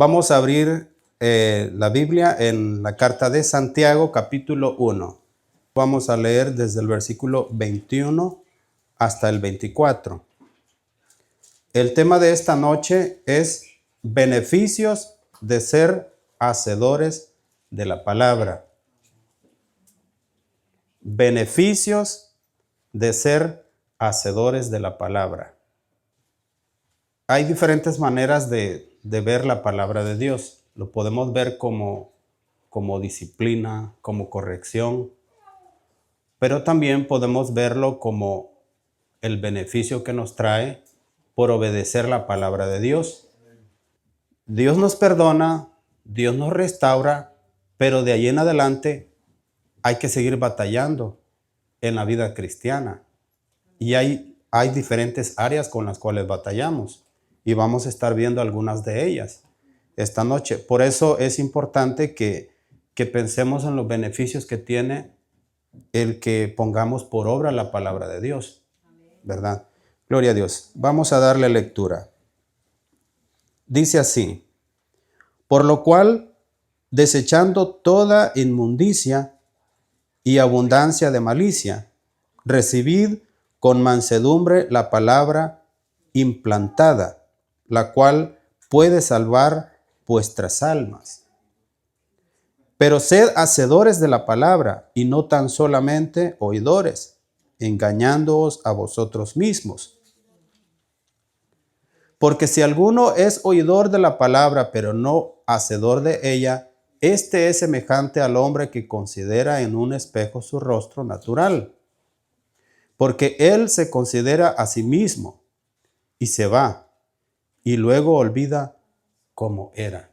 Vamos a abrir la Biblia en la carta de Santiago, capítulo 1. Vamos a leer desde el versículo 21 hasta el 24. El tema de esta noche es beneficios de ser hacedores de la palabra. Beneficios de ser hacedores de la palabra. Hay diferentes maneras de ver la palabra de Dios. Lo podemos ver como disciplina, como corrección, pero también podemos verlo como el beneficio que nos trae por obedecer la palabra de Dios. Dios nos perdona, Dios nos restaura, pero de ahí en adelante hay que seguir batallando en la vida cristiana. Y hay diferentes áreas con las cuales batallamos. Y vamos a estar viendo algunas de ellas esta noche. Por eso es importante que pensemos en los beneficios que tiene el que pongamos por obra la palabra de Dios, ¿verdad? Gloria a Dios. Vamos a darle lectura. Dice así: por lo cual, desechando toda inmundicia y abundancia de malicia, recibid con mansedumbre la palabra implantada, la cual puede salvar vuestras almas. Pero sed hacedores de la palabra, y no tan solamente oidores, engañándoos a vosotros mismos. Porque si alguno es oidor de la palabra, pero no hacedor de ella, este es semejante al hombre que considera en un espejo su rostro natural. Porque él se considera a sí mismo, y se va, y luego olvida cómo era.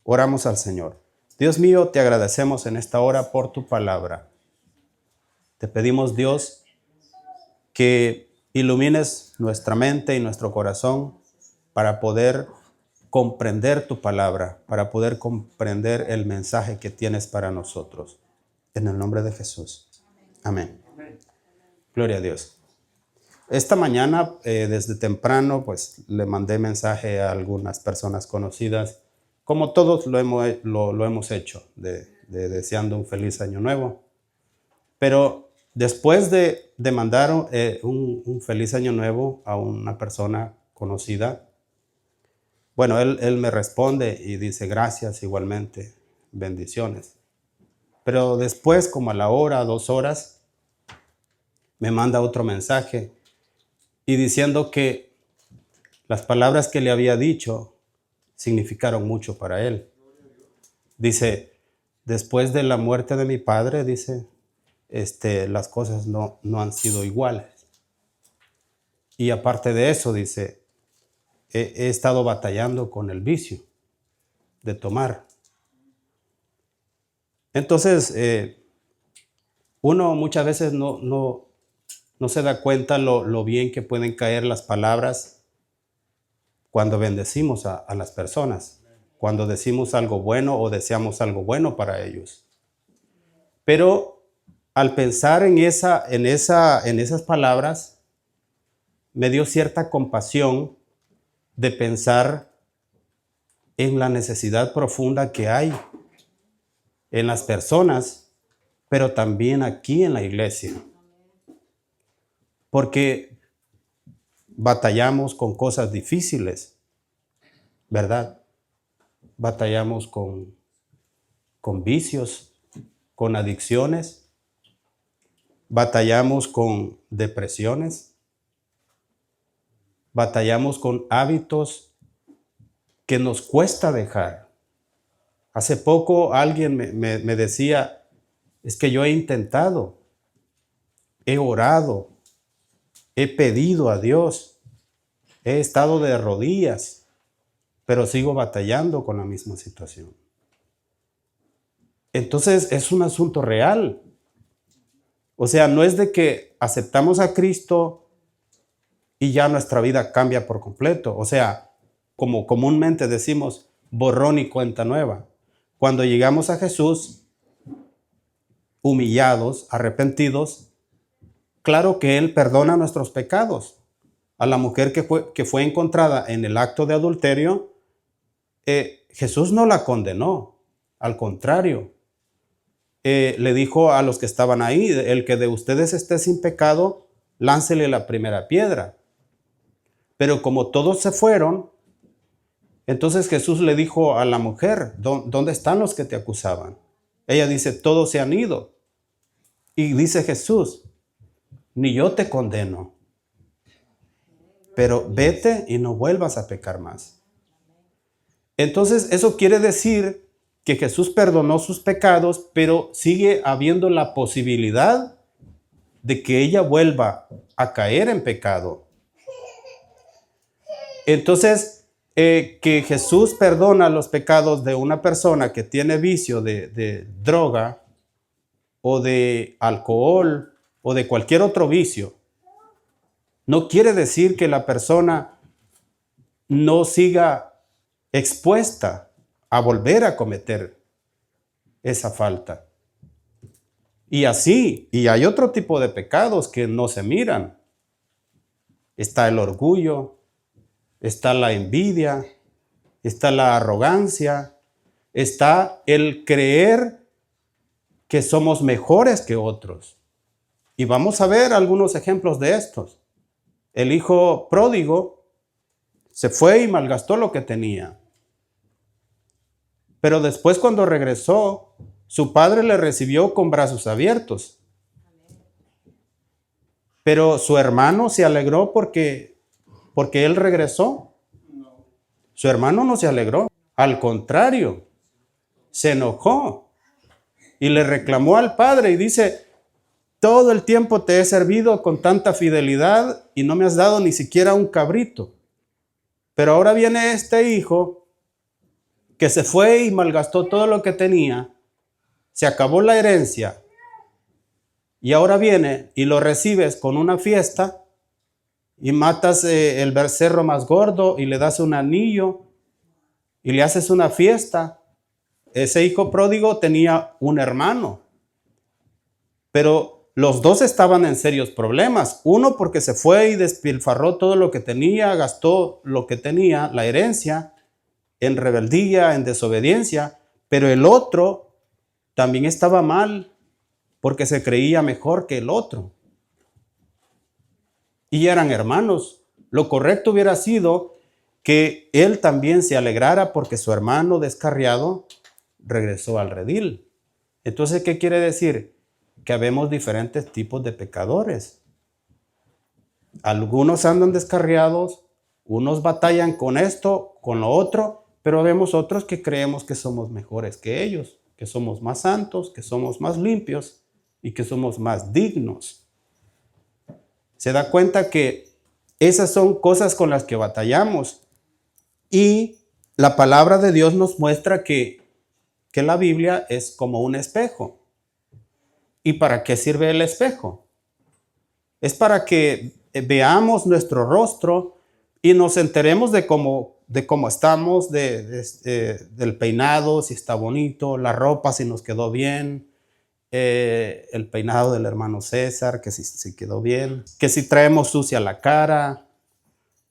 Oramos al Señor. Dios mío, te agradecemos en esta hora por tu palabra. Te pedimos, Dios, que ilumines nuestra mente y nuestro corazón para poder comprender tu palabra, para poder comprender el mensaje que tienes para nosotros. En el nombre de Jesús. Amén. Gloria a Dios. Esta mañana, desde temprano, pues le mandé mensaje a algunas personas conocidas, como todos lo hemos hecho, de deseando un feliz año nuevo. Pero después de mandar un feliz año nuevo a una persona conocida, bueno, él me responde y dice gracias igualmente, bendiciones. Pero después, como a la hora, 2 horas, me manda otro mensaje y diciendo que las palabras que le había dicho significaron mucho para él. Dice, después de la muerte de mi padre, dice, las cosas no han sido iguales. Y aparte de eso, dice, he estado batallando con el vicio de tomar. Entonces, uno muchas veces no se da cuenta lo bien que pueden caer las palabras cuando bendecimos a las personas, cuando decimos algo bueno o deseamos algo bueno para ellos. Pero al pensar en esas palabras, me dio cierta compasión de pensar en la necesidad profunda que hay en las personas, pero también aquí en la iglesia. Porque batallamos con cosas difíciles, ¿verdad? Batallamos con vicios, con adicciones, batallamos con depresiones, batallamos con hábitos que nos cuesta dejar. Hace poco alguien me decía, es que yo he intentado, he orado, he pedido a Dios, he estado de rodillas, pero sigo batallando con la misma situación. Entonces es un asunto real. O sea, no es de que aceptamos a Cristo y ya nuestra vida cambia por completo. O sea, como comúnmente decimos, borrón y cuenta nueva. Cuando llegamos a Jesús, humillados, arrepentidos, claro que Él perdona nuestros pecados. A la mujer que fue encontrada en el acto de adulterio, Jesús no la condenó, al contrario. Le dijo a los que estaban ahí, el que de ustedes esté sin pecado, láncele la primera piedra. Pero como todos se fueron, entonces Jesús le dijo a la mujer, ¿dónde están los que te acusaban? Ella dice, todos se han ido. Y dice Jesús, ni yo te condeno, pero vete y no vuelvas a pecar más. Entonces eso quiere decir que Jesús perdonó sus pecados, pero sigue habiendo la posibilidad de que ella vuelva a caer en pecado. Entonces, que Jesús perdona los pecados de una persona que tiene vicio de droga o de alcohol o de cualquier otro vicio, no quiere decir que la persona no siga expuesta a volver a cometer esa falta. Y así, y hay otro tipo de pecados que no se miran. Está el orgullo, está la envidia, está la arrogancia, está el creer que somos mejores que otros. Y vamos a ver algunos ejemplos de estos. El hijo pródigo se fue y malgastó lo que tenía. Pero después, cuando regresó, su padre le recibió con brazos abiertos. Pero su hermano se alegró porque él regresó. Su hermano no se alegró. Al contrario, se enojó y le reclamó al padre y dice, todo el tiempo te he servido con tanta fidelidad y no me has dado ni siquiera un cabrito. Pero ahora viene este hijo que se fue y malgastó todo lo que tenía, se acabó la herencia y ahora viene y lo recibes con una fiesta y matas el becerro más gordo y le das un anillo y le haces una fiesta. Ese hijo pródigo tenía un hermano, pero los dos estaban en serios problemas. Uno porque se fue y despilfarró todo lo que tenía, gastó lo que tenía, la herencia, en rebeldía, en desobediencia, pero el otro también estaba mal porque se creía mejor que el otro. Y eran hermanos. Lo correcto hubiera sido que él también se alegrara porque su hermano descarriado regresó al redil. Entonces, ¿qué quiere decir? Que habemos diferentes tipos de pecadores. Algunos andan descarriados, unos batallan con esto, con lo otro, pero vemos otros que creemos que somos mejores que ellos, que somos más santos, que somos más limpios y que somos más dignos. Se da cuenta que esas son cosas con las que batallamos. Y la palabra de Dios nos muestra que la Biblia es como un espejo. ¿Y para qué sirve el espejo? Es para que veamos nuestro rostro y nos enteremos de cómo estamos, del peinado, si está bonito, la ropa, si nos quedó bien, el peinado del hermano César, que si quedó bien, que si traemos sucia la cara,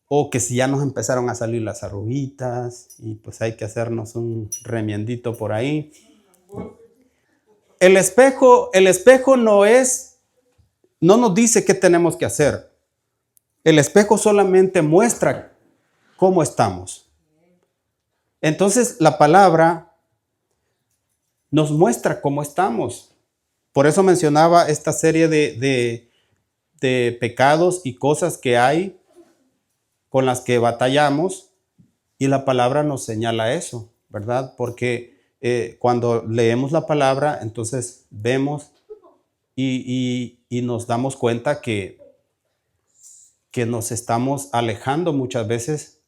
o que si ya nos empezaron a salir las arruguitas y pues hay que hacernos un remiendito por ahí. El espejo no nos dice qué tenemos que hacer. El espejo solamente muestra cómo estamos. Entonces la palabra nos muestra cómo estamos. Por eso mencionaba esta serie de pecados y cosas que hay con las que batallamos, y la palabra nos señala eso, ¿verdad? Porque cuando leemos la palabra, entonces vemos y nos damos cuenta que nos estamos alejando muchas veces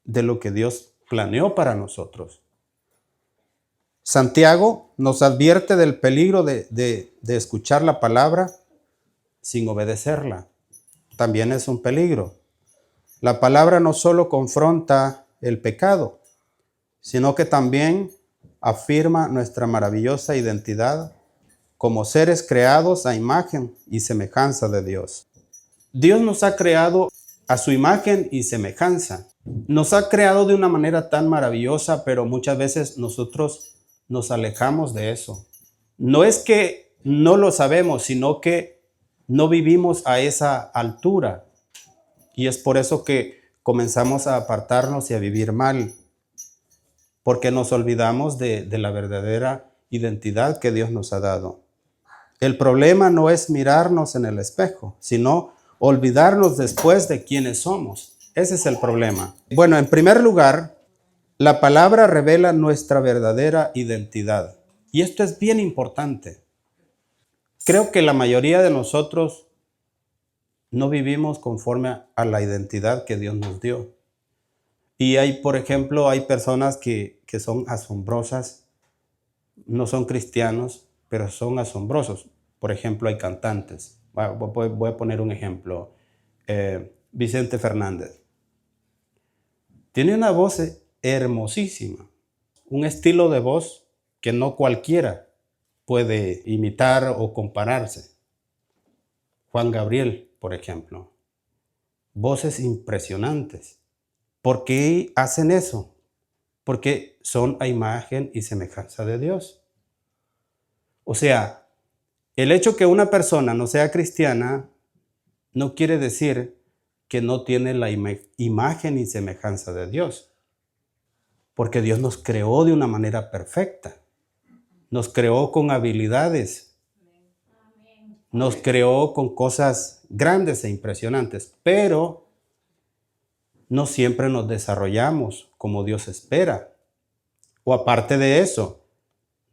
de lo que Dios planeó para nosotros. Santiago nos advierte del peligro de escuchar la palabra sin obedecerla. También es un peligro. La palabra no solo confronta el pecado, sino que también afirma nuestra maravillosa identidad como seres creados a imagen y semejanza de Dios. Dios nos ha creado a su imagen y semejanza. Nos ha creado de una manera tan maravillosa, pero muchas veces nosotros nos alejamos de eso. No es que no lo sabemos, sino que no vivimos a esa altura. Y es por eso que comenzamos a apartarnos y a vivir mal, porque nos olvidamos de la verdadera identidad que Dios nos ha dado. El problema no es mirarnos en el espejo, sino olvidarnos después de quiénes somos. Ese es el problema. Bueno, en primer lugar, la palabra revela nuestra verdadera identidad. Y esto es bien importante. Creo que la mayoría de nosotros no vivimos conforme a la identidad que Dios nos dio. Y hay, por ejemplo, hay personas que son asombrosas, no son cristianos, pero son asombrosos. Por ejemplo, hay cantantes. Voy a poner un ejemplo. Vicente Fernández. Tiene una voz hermosísima, un estilo de voz que no cualquiera puede imitar o compararse. Juan Gabriel, por ejemplo. Voces impresionantes. ¿Por qué hacen eso? Porque son a imagen y semejanza de Dios. O sea, el hecho que una persona no sea cristiana no quiere decir que no tiene la imagen y semejanza de Dios. Porque Dios nos creó de una manera perfecta. Nos creó con habilidades. Nos creó con cosas grandes e impresionantes. Pero no siempre nos desarrollamos como Dios espera. O aparte de eso,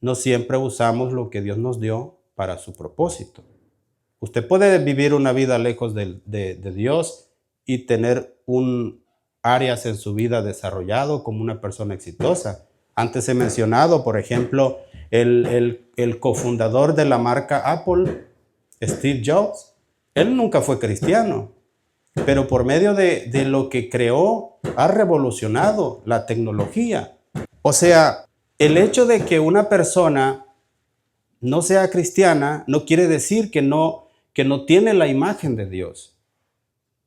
no siempre usamos lo que Dios nos dio para su propósito. Usted puede vivir una vida lejos de Dios y tener áreas en su vida desarrollado como una persona exitosa. Antes he mencionado, por ejemplo, el cofundador de la marca Apple, Steve Jobs. Él nunca fue cristiano, pero por medio de lo que creó, ha revolucionado la tecnología. O sea, el hecho de que una persona no sea cristiana no quiere decir que no tiene la imagen de Dios.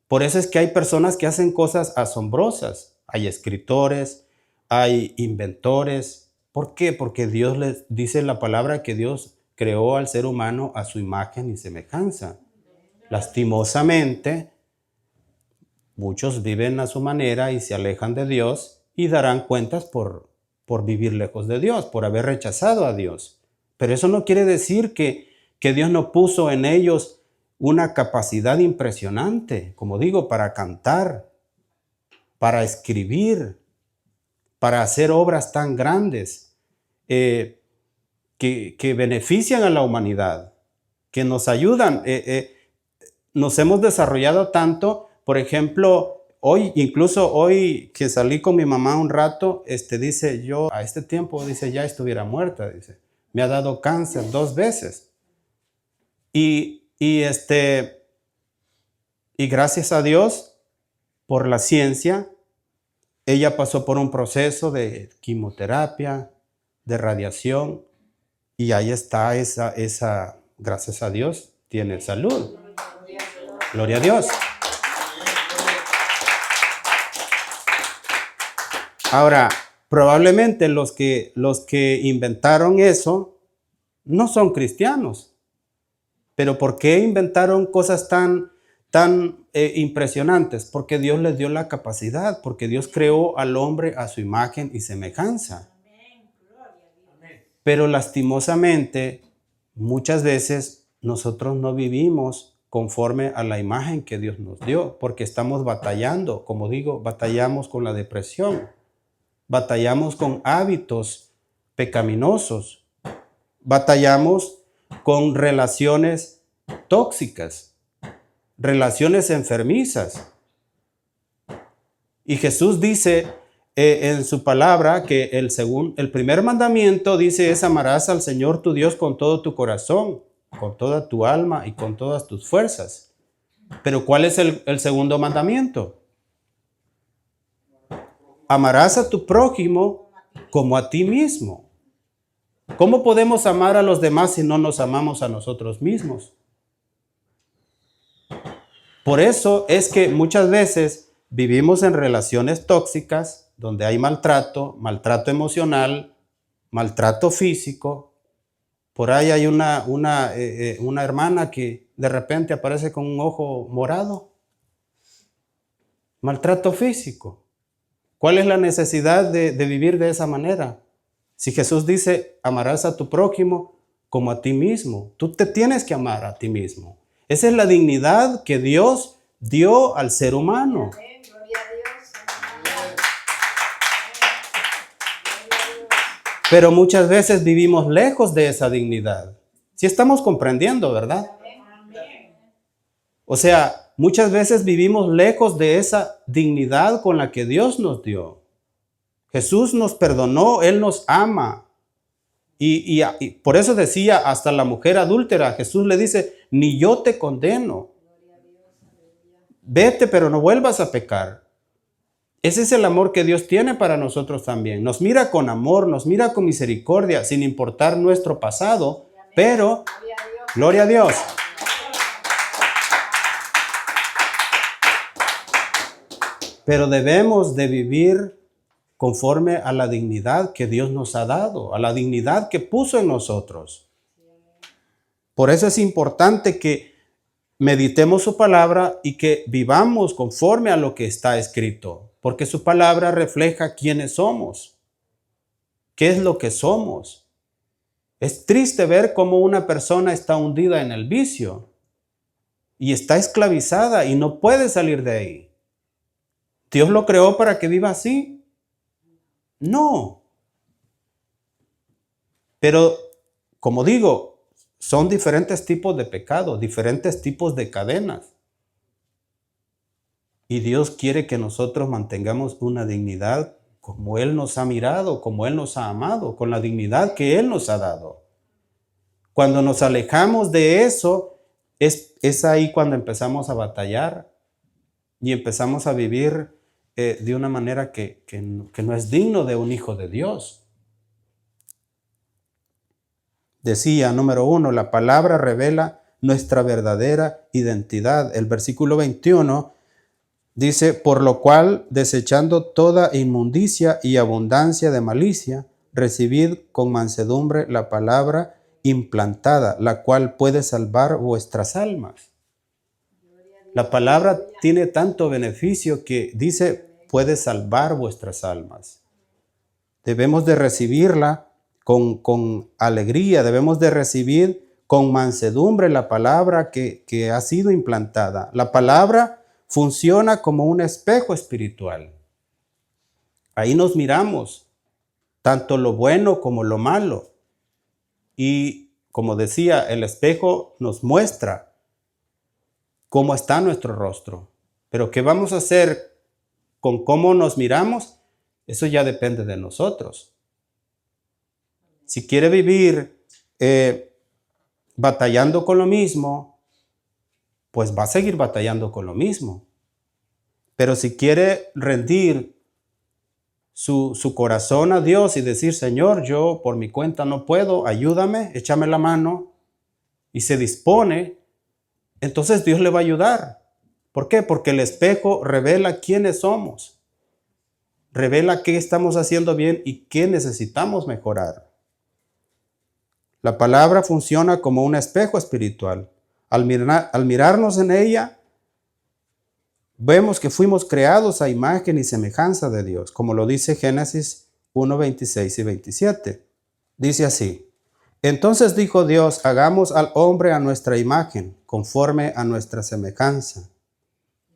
Por eso es que hay personas que hacen cosas asombrosas. Hay escritores, hay inventores. ¿Por qué? Porque Dios les dice en la palabra que Dios creó al ser humano a su imagen y semejanza. Lastimosamente, muchos viven a su manera y se alejan de Dios y darán cuentas por vivir lejos de Dios, por haber rechazado a Dios. Pero eso no quiere decir que Dios no puso en ellos una capacidad impresionante, como digo, para cantar, para escribir, para hacer obras tan grandes que benefician a la humanidad, que nos ayudan. Nos hemos desarrollado tanto, por ejemplo, incluso hoy que salí con mi mamá un rato, dice, yo a este tiempo, dice, ya estuviera muerta, dice, me ha dado cáncer 2 veces. Y gracias a Dios, por la ciencia, ella pasó por un proceso de quimioterapia, de radiación, y ahí está esa, gracias a Dios, tiene salud. Gloria a Dios. Ahora, probablemente los que inventaron eso no son cristianos. Pero ¿por qué inventaron cosas tan impresionantes? Porque Dios les dio la capacidad, porque Dios creó al hombre a su imagen y semejanza. Pero lastimosamente, muchas veces nosotros no vivimos conforme a la imagen que Dios nos dio, porque estamos batallando, como digo, batallamos con la depresión, batallamos con hábitos pecaminosos, batallamos con relaciones tóxicas, relaciones enfermizas. Y Jesús dice en su palabra que el primer mandamiento dice es amarás al Señor tu Dios con todo tu corazón, con toda tu alma y con todas tus fuerzas. Pero ¿cuál es el segundo mandamiento? Amarás a tu prójimo como a ti mismo. ¿Cómo podemos amar a los demás si no nos amamos a nosotros mismos? Por eso es que muchas veces vivimos en relaciones tóxicas donde hay maltrato, maltrato emocional, maltrato físico. Por ahí hay una hermana que de repente aparece con un ojo morado. Maltrato físico. ¿Cuál es la necesidad de vivir de esa manera? Si Jesús dice, amarás a tu prójimo como a ti mismo, tú te tienes que amar a ti mismo. Esa es la dignidad que Dios dio al ser humano. Pero muchas veces vivimos lejos de esa dignidad. Si estamos comprendiendo, ¿verdad? O sea, muchas veces vivimos lejos de esa dignidad con la que Dios nos dio. Jesús nos perdonó, Él nos ama. Y por eso decía hasta la mujer adúltera, Jesús le dice, ni yo te condeno. Vete, pero no vuelvas a pecar. Ese es el amor que Dios tiene para nosotros también. Nos mira con amor, nos mira con misericordia, sin importar nuestro pasado, pero, gloria a Dios. Pero debemos de vivir conforme a la dignidad que Dios nos ha dado, a la dignidad que puso en nosotros. Por eso es importante que meditemos su palabra y que vivamos conforme a lo que está escrito, porque su palabra refleja quiénes somos, qué es lo que somos. Es triste ver cómo una persona está hundida en el vicio y está esclavizada y no puede salir de ahí. ¿Dios lo creó para que viva así? No. Pero, como digo, son diferentes tipos de pecado, diferentes tipos de cadenas. Y Dios quiere que nosotros mantengamos una dignidad como Él nos ha mirado, como Él nos ha amado, con la dignidad que Él nos ha dado. Cuando nos alejamos de eso, es ahí cuando empezamos a batallar y empezamos a vivir de una manera que no es digno de un hijo de Dios. Decía, número 1, la palabra revela nuestra verdadera identidad. El versículo 21 dice, por lo cual, desechando toda inmundicia y abundancia de malicia, recibid con mansedumbre la palabra implantada, la cual puede salvar vuestras almas. La palabra tiene tanto beneficio que dice, puede salvar vuestras almas. Debemos de recibirla con alegría, debemos de recibir con mansedumbre la palabra que ha sido implantada. La palabra funciona como un espejo espiritual. Ahí nos miramos, tanto lo bueno como lo malo. Y como decía, el espejo nos muestra cómo está nuestro rostro. Pero ¿qué vamos a hacer con cómo nos miramos? Eso ya depende de nosotros. Si quiere vivir batallando con lo mismo, pues va a seguir batallando con lo mismo. Pero si quiere rendir su corazón a Dios y decir, Señor, yo por mi cuenta no puedo, ayúdame, échame la mano, y se dispone, entonces Dios le va a ayudar. ¿Por qué? Porque el espejo revela quiénes somos, revela qué estamos haciendo bien y qué necesitamos mejorar. La palabra funciona como un espejo espiritual. Al mirarnos en ella, vemos que fuimos creados a imagen y semejanza de Dios, como lo dice Génesis 1, 26 y 27. Dice así, entonces dijo Dios, hagamos al hombre a nuestra imagen, conforme a nuestra semejanza,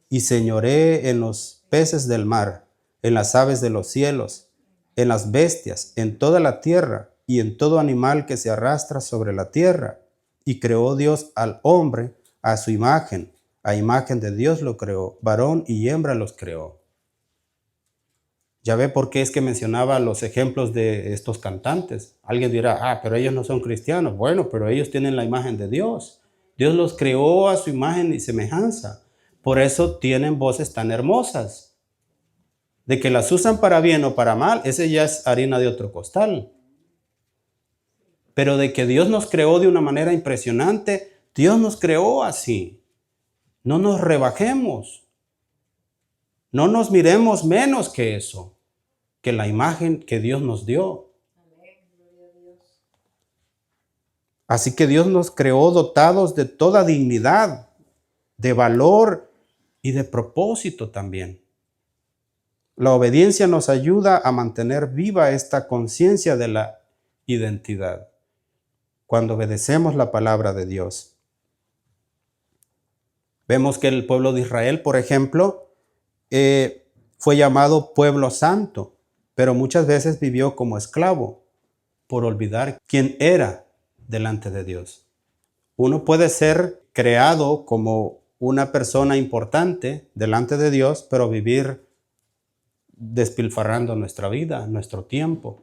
y señoree en los peces del mar, en las aves de los cielos, en las bestias, en toda la tierra, y en todo animal que se arrastra sobre la tierra. Y creó Dios al hombre a su imagen. A imagen de Dios lo creó. Varón y hembra los creó. Ya ve por qué es que mencionaba los ejemplos de estos cantantes. Alguien dirá, pero ellos no son cristianos. Bueno, pero ellos tienen la imagen de Dios. Dios los creó a su imagen y semejanza. Por eso tienen voces tan hermosas. De que las usan para bien o para mal, ese ya es harina de otro costal. Pero de que Dios nos creó de una manera impresionante, Dios nos creó así. No nos rebajemos. No nos miremos menos que eso, que la imagen que Dios nos dio. Así que Dios nos creó dotados de toda dignidad, de valor y de propósito también. La obediencia nos ayuda a mantener viva esta conciencia de la identidad cuando obedecemos la palabra de Dios. Vemos que el pueblo de Israel, por ejemplo, fue llamado pueblo santo, pero muchas veces vivió como esclavo por olvidar quién era delante de Dios. Uno puede ser creado como una persona importante delante de Dios, pero vivir despilfarrando nuestra vida, nuestro tiempo.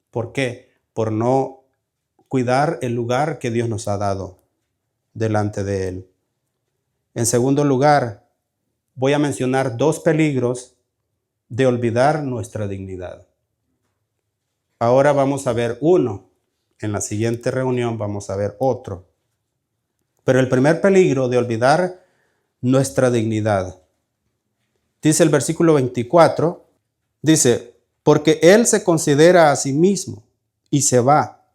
¿Por qué? Por no cuidar el lugar que Dios nos ha dado delante de Él. En segundo lugar, voy a mencionar 2 peligros de olvidar nuestra dignidad. Ahora vamos a ver uno. En la siguiente reunión vamos a ver otro. Pero el primer peligro de olvidar nuestra dignidad. Dice el versículo 24, dice, porque él se considera a sí mismo y se va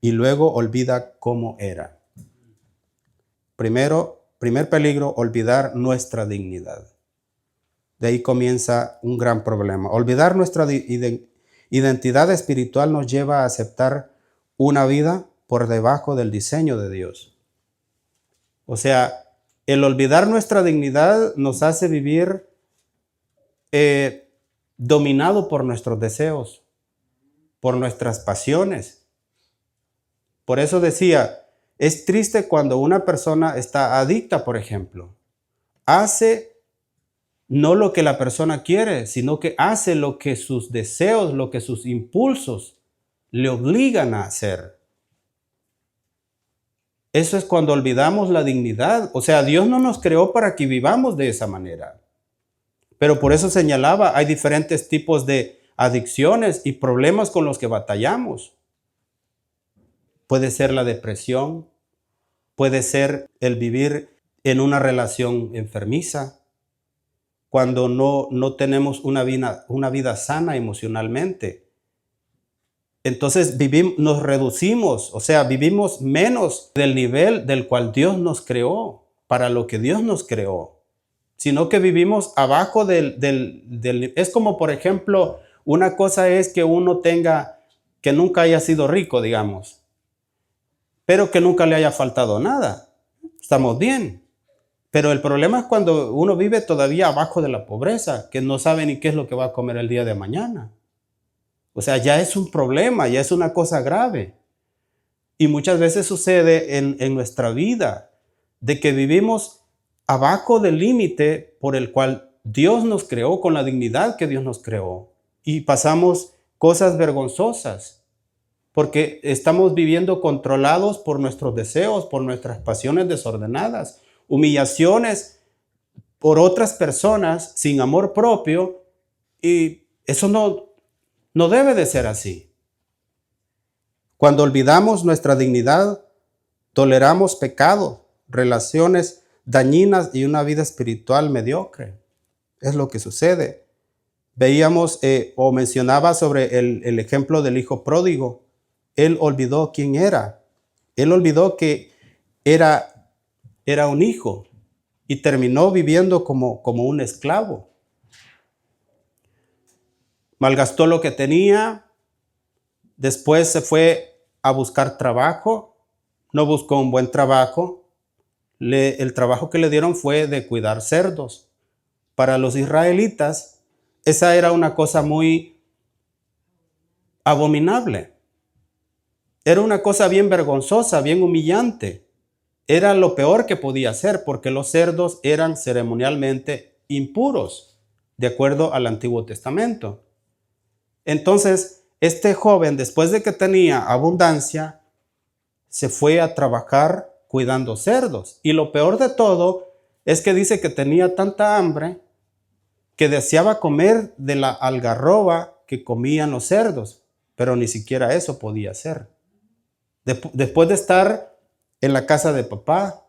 y luego olvida cómo era. Primer peligro, olvidar nuestra dignidad. De ahí comienza un gran problema. Olvidar nuestra identidad espiritual nos lleva a aceptar una vida por debajo del diseño de Dios. O sea, el olvidar nuestra dignidad nos hace vivir dominado por nuestros deseos, por nuestras pasiones. Por eso decía, es triste cuando una persona está adicta, por ejemplo. Hace no lo que la persona quiere, sino que hace lo que sus deseos, lo que sus impulsos le obligan a hacer. Eso es cuando olvidamos la dignidad. O sea, Dios no nos creó para que vivamos de esa manera. Pero por eso señalaba, hay diferentes tipos de adicciones y problemas con los que batallamos. Puede ser la depresión, puede ser el vivir en una relación enfermiza, cuando no tenemos una vida sana emocionalmente. Entonces nos reducimos, o sea, vivimos menos del nivel del cual Dios nos creó, para lo que Dios nos creó, sino que vivimos abajo es como, por ejemplo, una cosa es que uno que nunca haya sido rico, digamos, pero que nunca le haya faltado nada. Estamos bien. Pero el problema es cuando uno vive todavía abajo de la pobreza, que no sabe ni qué es lo que va a comer el día de mañana. O sea, ya es un problema, ya es una cosa grave. Y muchas veces sucede en nuestra vida de que vivimos abajo del límite por el cual Dios nos creó, con la dignidad que Dios nos creó. Y pasamos cosas vergonzosas porque estamos viviendo controlados por nuestros deseos, por nuestras pasiones desordenadas, humillaciones por otras personas sin amor propio, y eso no debe de ser así. Cuando olvidamos nuestra dignidad, toleramos pecado, relaciones dañinas y una vida espiritual mediocre. Es lo que sucede. Veíamos o mencionaba sobre el ejemplo del hijo pródigo. Él olvidó quién era. Él olvidó que era un hijo y terminó viviendo como un esclavo. Malgastó lo que tenía. Después se fue a buscar trabajo. No buscó un buen trabajo. El trabajo que le dieron fue de cuidar cerdos. Para los israelitas, esa era una cosa muy abominable. Era una cosa bien vergonzosa, bien humillante. Era lo peor que podía hacer, porque los cerdos eran ceremonialmente impuros, de acuerdo al Antiguo Testamento. Entonces, este joven, después de que tenía abundancia, se fue a trabajar cuidando cerdos. Y lo peor de todo es que dice que tenía tanta hambre que deseaba comer de la algarroba que comían los cerdos, pero ni siquiera eso podía hacer. Después de estar en la casa de papá,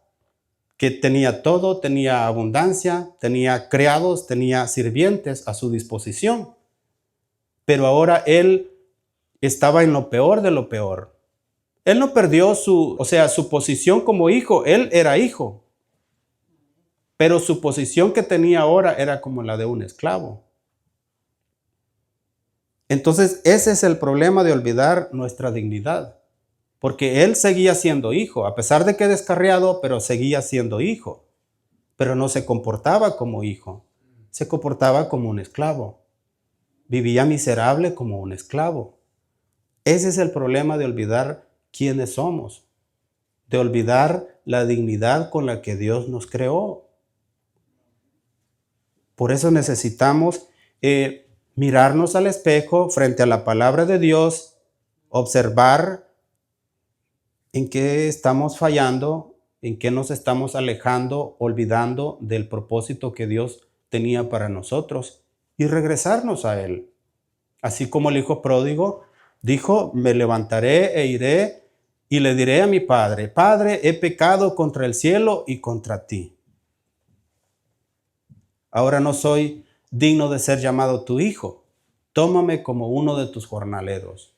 que tenía todo, tenía abundancia, tenía criados, tenía sirvientes a su disposición. Pero ahora él estaba en lo peor de lo peor. Él no perdió su posición como hijo. Él era hijo. Pero su posición que tenía ahora era como la de un esclavo. Entonces, ese es el problema de olvidar nuestra dignidad. Porque él seguía siendo hijo, a pesar de que descarriado, pero seguía siendo hijo. Pero no se comportaba como hijo. Se comportaba como un esclavo. Vivía miserable como un esclavo. Ese es el problema de olvidar quiénes somos. De olvidar la dignidad con la que Dios nos creó. Por eso necesitamos mirarnos al espejo frente a la palabra de Dios, observar en qué estamos fallando, en qué nos estamos alejando, olvidando del propósito que Dios tenía para nosotros y regresarnos a Él. Así como el hijo pródigo dijo, me levantaré e iré y le diré a mi padre, Padre, he pecado contra el cielo y contra ti. Ahora no soy digno de ser llamado tu hijo. Tómame como uno de tus jornaleros.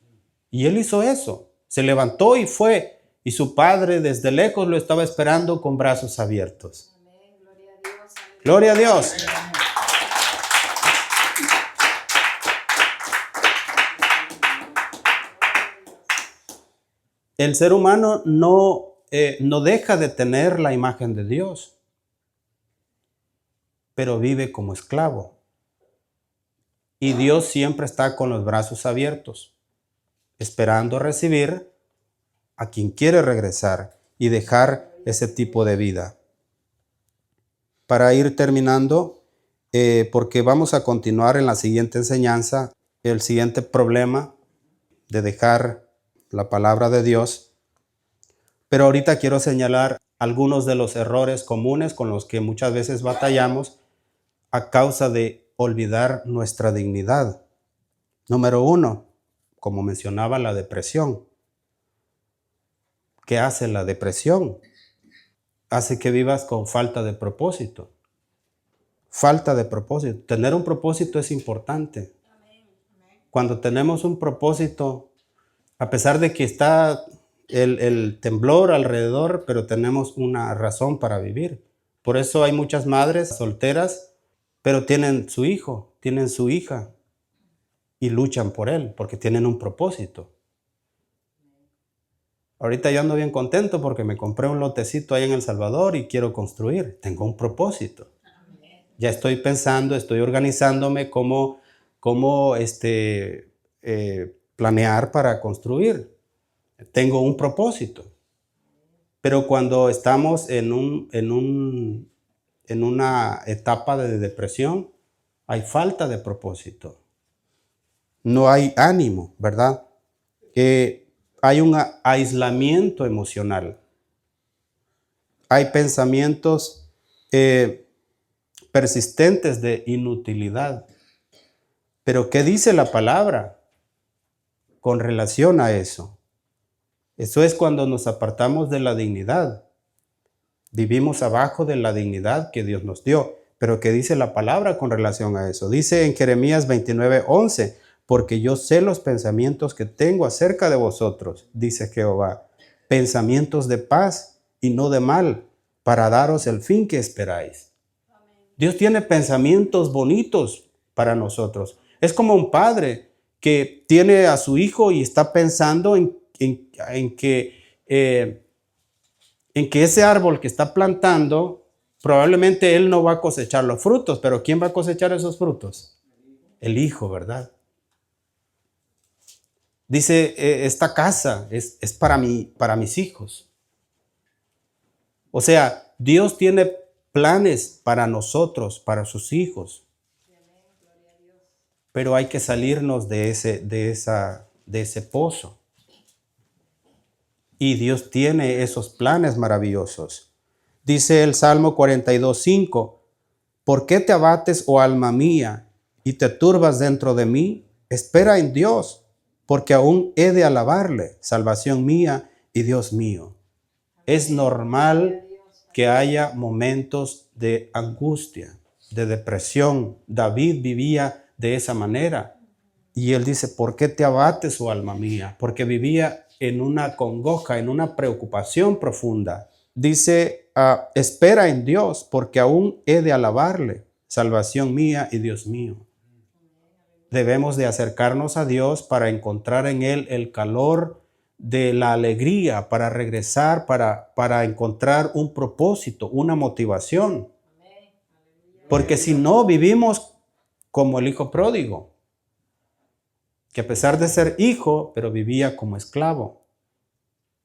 Y él hizo eso. Se levantó y fue. Y su padre desde lejos lo estaba esperando con brazos abiertos. Amén. Gloria a Dios. Gloria a Dios. El ser humano no deja de tener la imagen de Dios, pero vive como esclavo. Y Dios siempre está con los brazos abiertos, esperando recibir a quien quiere regresar y dejar ese tipo de vida. Para ir terminando, porque vamos a continuar en la siguiente enseñanza, el siguiente problema de dejar la palabra de Dios. Pero ahorita quiero señalar algunos de los errores comunes con los que muchas veces batallamos a causa de olvidar nuestra dignidad. Número 1, como mencionaba, la depresión. ¿Qué hace la depresión? Hace que vivas con falta de propósito. Falta de propósito. Tener un propósito es importante. Cuando tenemos un propósito, a pesar de que está el temblor alrededor, pero tenemos una razón para vivir. Por eso hay muchas madres solteras, pero tienen su hijo, tienen su hija y luchan por él porque tienen un propósito. Ahorita yo ando bien contento porque me compré un lotecito ahí en El Salvador y quiero construir. Tengo un propósito. Ya estoy pensando, estoy organizándome cómo planear para construir. Tengo un propósito. Pero cuando estamos en una etapa de depresión, hay falta de propósito. No hay ánimo, ¿verdad? Hay un aislamiento emocional. Hay pensamientos persistentes de inutilidad. Pero ¿qué dice la palabra con relación a eso? Eso es cuando nos apartamos de la dignidad. Vivimos abajo de la dignidad que Dios nos dio. Pero ¿qué dice la palabra con relación a eso? Dice en Jeremías 29:11, porque yo sé los pensamientos que tengo acerca de vosotros, dice Jehová, pensamientos de paz y no de mal, para daros el fin que esperáis. Amén. Dios tiene pensamientos bonitos para nosotros. Es como un padre que tiene a su hijo y está pensando en que ese árbol que está plantando, probablemente él no va a cosechar los frutos, pero ¿quién va a cosechar esos frutos? El hijo, ¿verdad? Dice, esta casa es para mis hijos. O sea, Dios tiene planes para nosotros, para sus hijos. Pero hay que salirnos de ese pozo. Y Dios tiene esos planes maravillosos. Dice el Salmo 42:5, ¿por qué te abates, oh alma mía, y te turbas dentro de mí? Espera en Dios, porque aún he de alabarle, salvación mía y Dios mío. Es normal que haya momentos de angustia, de depresión. David vivía de esa manera. Y él dice, ¿por qué te abates, oh alma mía? Porque vivía en una congoja, en una preocupación profunda. Dice, espera en Dios, porque aún he de alabarle, salvación mía y Dios mío. Debemos de acercarnos a Dios para encontrar en Él el calor de la alegría, para regresar, para encontrar un propósito, una motivación. Porque si no, vivimos como el hijo pródigo, que a pesar de ser hijo, pero vivía como esclavo,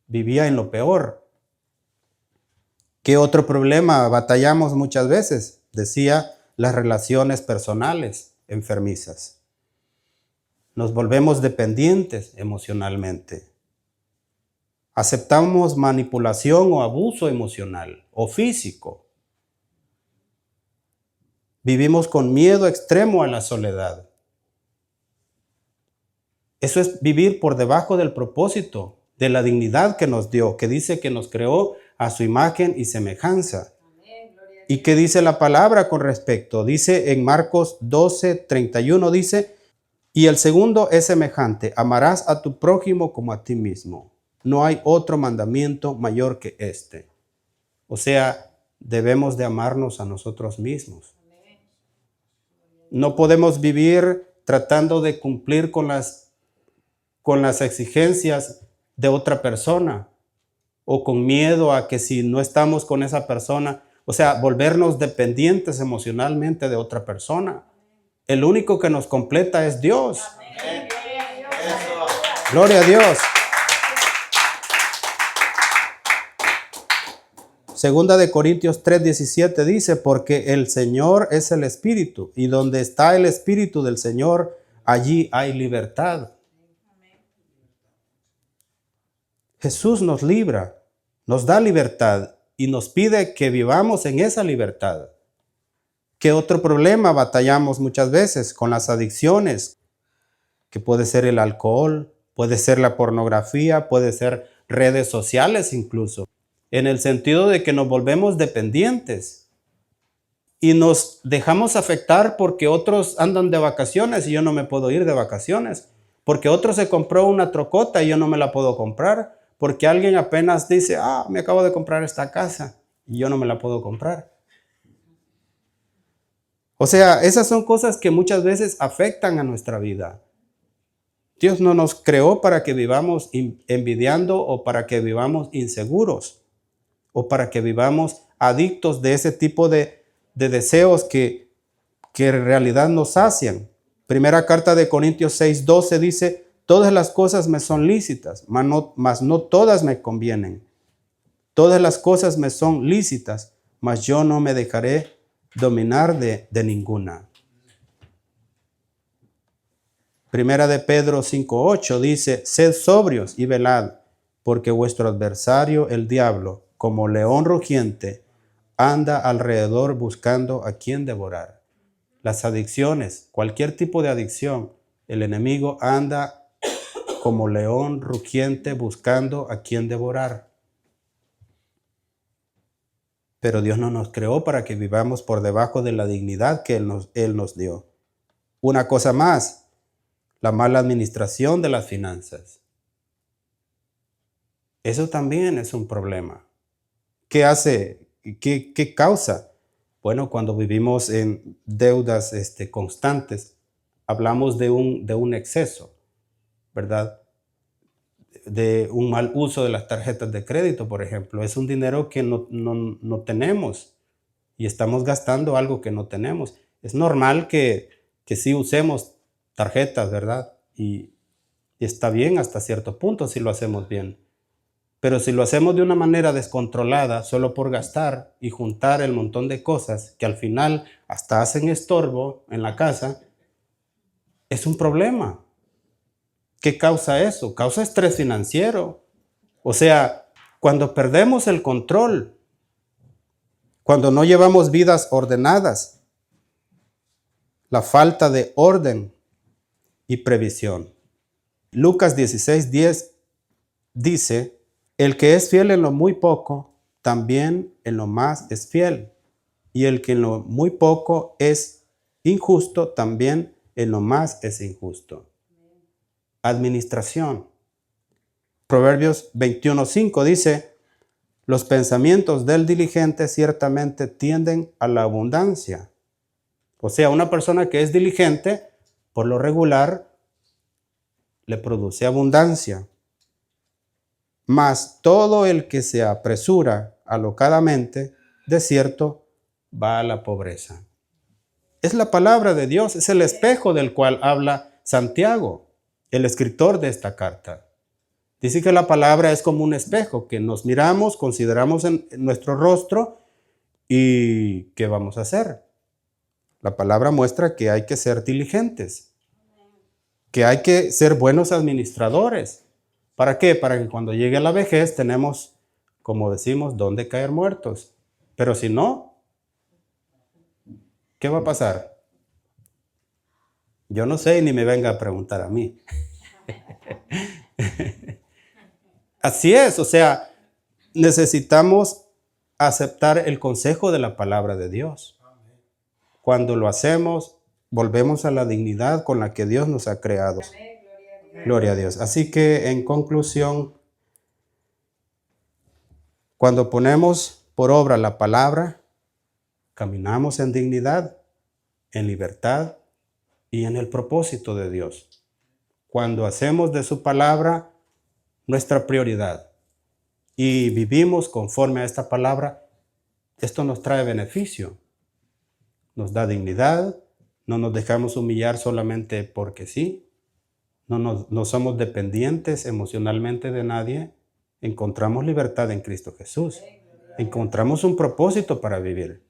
vivía en lo peor. ¿Qué otro problema batallamos muchas veces? Decía, las relaciones personales enfermizas. Nos volvemos dependientes emocionalmente. Aceptamos manipulación o abuso emocional o físico. Vivimos con miedo extremo a la soledad. Eso es vivir por debajo del propósito, de la dignidad que nos dio, que dice que nos creó a su imagen y semejanza. ¿Y qué dice la palabra con respecto? Dice en Marcos 12:31, dice, y el segundo es semejante, amarás a tu prójimo como a ti mismo. No hay otro mandamiento mayor que este. O sea, debemos de amarnos a nosotros mismos. No podemos vivir tratando de cumplir con las exigencias de otra persona o con miedo a que si no estamos con esa persona, o sea, volvernos dependientes emocionalmente de otra persona. El único que nos completa es Dios. Amén. Gloria a Dios. Segunda de Corintios 3:17 dice, porque el Señor es el Espíritu, y donde está el Espíritu del Señor, allí hay libertad. Jesús nos libra, nos da libertad y nos pide que vivamos en esa libertad. ¿Qué otro problema batallamos muchas veces? Con las adicciones, que puede ser el alcohol, puede ser la pornografía, puede ser redes sociales incluso, en el sentido de que nos volvemos dependientes y nos dejamos afectar porque otros andan de vacaciones y yo no me puedo ir de vacaciones, porque otro se compró una trocota y yo no me la puedo comprar, porque alguien apenas dice, me acabo de comprar esta casa y yo no me la puedo comprar. O sea, esas son cosas que muchas veces afectan a nuestra vida. Dios no nos creó para que vivamos envidiando o para que vivamos inseguros o para que vivamos adictos de ese tipo de deseos que en realidad nos sacian. Primera carta de Corintios 6:12 dice, todas las cosas me son lícitas, mas no todas me convienen. Todas las cosas me son lícitas, mas yo no me dejaré dominar de ninguna. Primera de Pedro 5:8 dice, sed sobrios y velad, porque vuestro adversario, el diablo, como león rugiente, anda alrededor buscando a quien devorar. Las adicciones, cualquier tipo de adicción, el enemigo anda como león rugiente buscando a quien devorar. Pero Dios no nos creó para que vivamos por debajo de la dignidad que Él nos dio. Una cosa más, la mala administración de las finanzas. Eso también es un problema. ¿Qué hace? ¿Qué causa? Bueno, cuando vivimos en deudas constantes, hablamos de un exceso, ¿verdad? De un mal uso de las tarjetas de crédito, por ejemplo. Es un dinero que no tenemos y estamos gastando algo que no tenemos. Es normal que sí usemos tarjetas, ¿verdad? Y está bien hasta cierto punto si lo hacemos bien. Pero si lo hacemos de una manera descontrolada, solo por gastar y juntar el montón de cosas que al final hasta hacen estorbo en la casa, es un problema. ¿Qué causa eso? Causa estrés financiero. O sea, cuando perdemos el control, cuando no llevamos vidas ordenadas, la falta de orden y previsión. Lucas 16:10 dice, el que es fiel en lo muy poco, también en lo más es fiel. Y el que en lo muy poco es injusto, también en lo más es injusto. Administración. Proverbios 21:5 dice: los pensamientos del diligente ciertamente tienden a la abundancia. O sea, una persona que es diligente, por lo regular, le produce abundancia. Mas todo el que se apresura alocadamente, de cierto, va a la pobreza. Es la palabra de Dios, es el espejo del cual habla Santiago, el escritor de esta carta. Dice que la palabra es como un espejo, que nos miramos, consideramos en nuestro rostro y ¿qué vamos a hacer? La palabra muestra que hay que ser diligentes, que hay que ser buenos administradores. ¿Para qué? Para que cuando llegue la vejez tenemos, como decimos, dónde caer muertos. Pero si no, ¿qué va a pasar? Yo no sé, ni me venga a preguntar a mí. Así es, o sea, necesitamos aceptar el consejo de la palabra de Dios. Cuando lo hacemos, volvemos a la dignidad con la que Dios nos ha creado. Gloria a Dios. Así que, en conclusión, cuando ponemos por obra la palabra, caminamos en dignidad, en libertad y en el propósito de Dios. Cuando hacemos de su palabra nuestra prioridad y vivimos conforme a esta palabra, esto nos trae beneficio, nos da dignidad, no nos dejamos humillar solamente porque sí, no somos dependientes emocionalmente de nadie, encontramos libertad en Cristo Jesús, encontramos un propósito para vivir,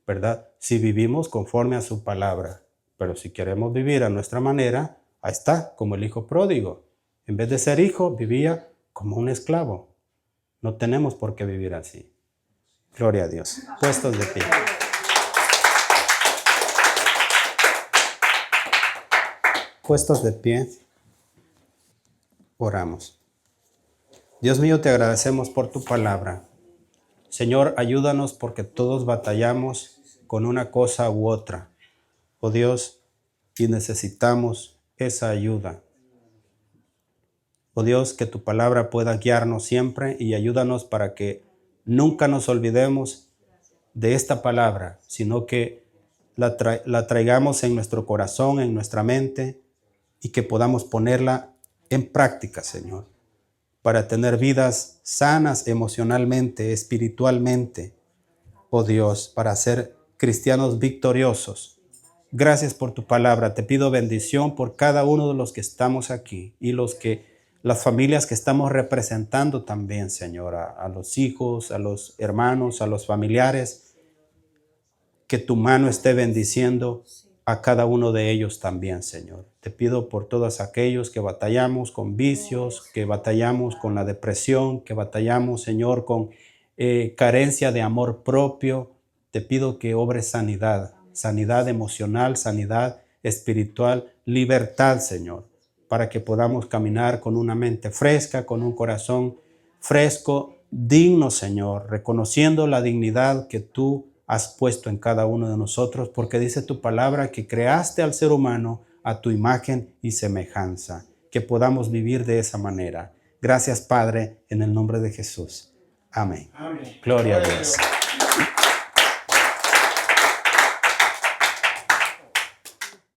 ¿verdad? Si vivimos conforme a su palabra, pero si queremos vivir a nuestra manera, ahí está, como el hijo pródigo. En vez de ser hijo, vivía como un esclavo. No tenemos por qué vivir así. Gloria a Dios. Puestos de pie. Puestos de pie. Oramos. Dios mío, te agradecemos por tu palabra. Señor, ayúdanos porque todos batallamos con una cosa u otra. Oh Dios, y necesitamos esa ayuda. Oh Dios, que tu palabra pueda guiarnos siempre y ayúdanos para que nunca nos olvidemos de esta palabra, sino que la traigamos en nuestro corazón, en nuestra mente y que podamos ponerla en práctica, Señor, para tener vidas sanas emocionalmente, espiritualmente. Oh Dios, para ser cristianos victoriosos. Gracias por tu palabra. Te pido bendición por cada uno de los que estamos aquí y las familias que estamos representando también, Señor, a los hijos, a los hermanos, a los familiares. Que tu mano esté bendiciendo a cada uno de ellos también, Señor. Te pido por todos aquellos que batallamos con vicios, que batallamos con la depresión, que batallamos, Señor, con carencia de amor propio. Te pido que obres sanidad, sanidad emocional, sanidad espiritual, libertad, Señor, para que podamos caminar con una mente fresca, con un corazón fresco, digno, Señor, reconociendo la dignidad que tú has puesto en cada uno de nosotros, porque dice tu palabra que creaste al ser humano a tu imagen y semejanza, que podamos vivir de esa manera. Gracias, Padre, en el nombre de Jesús. Amén. Amén. Gloria a Dios.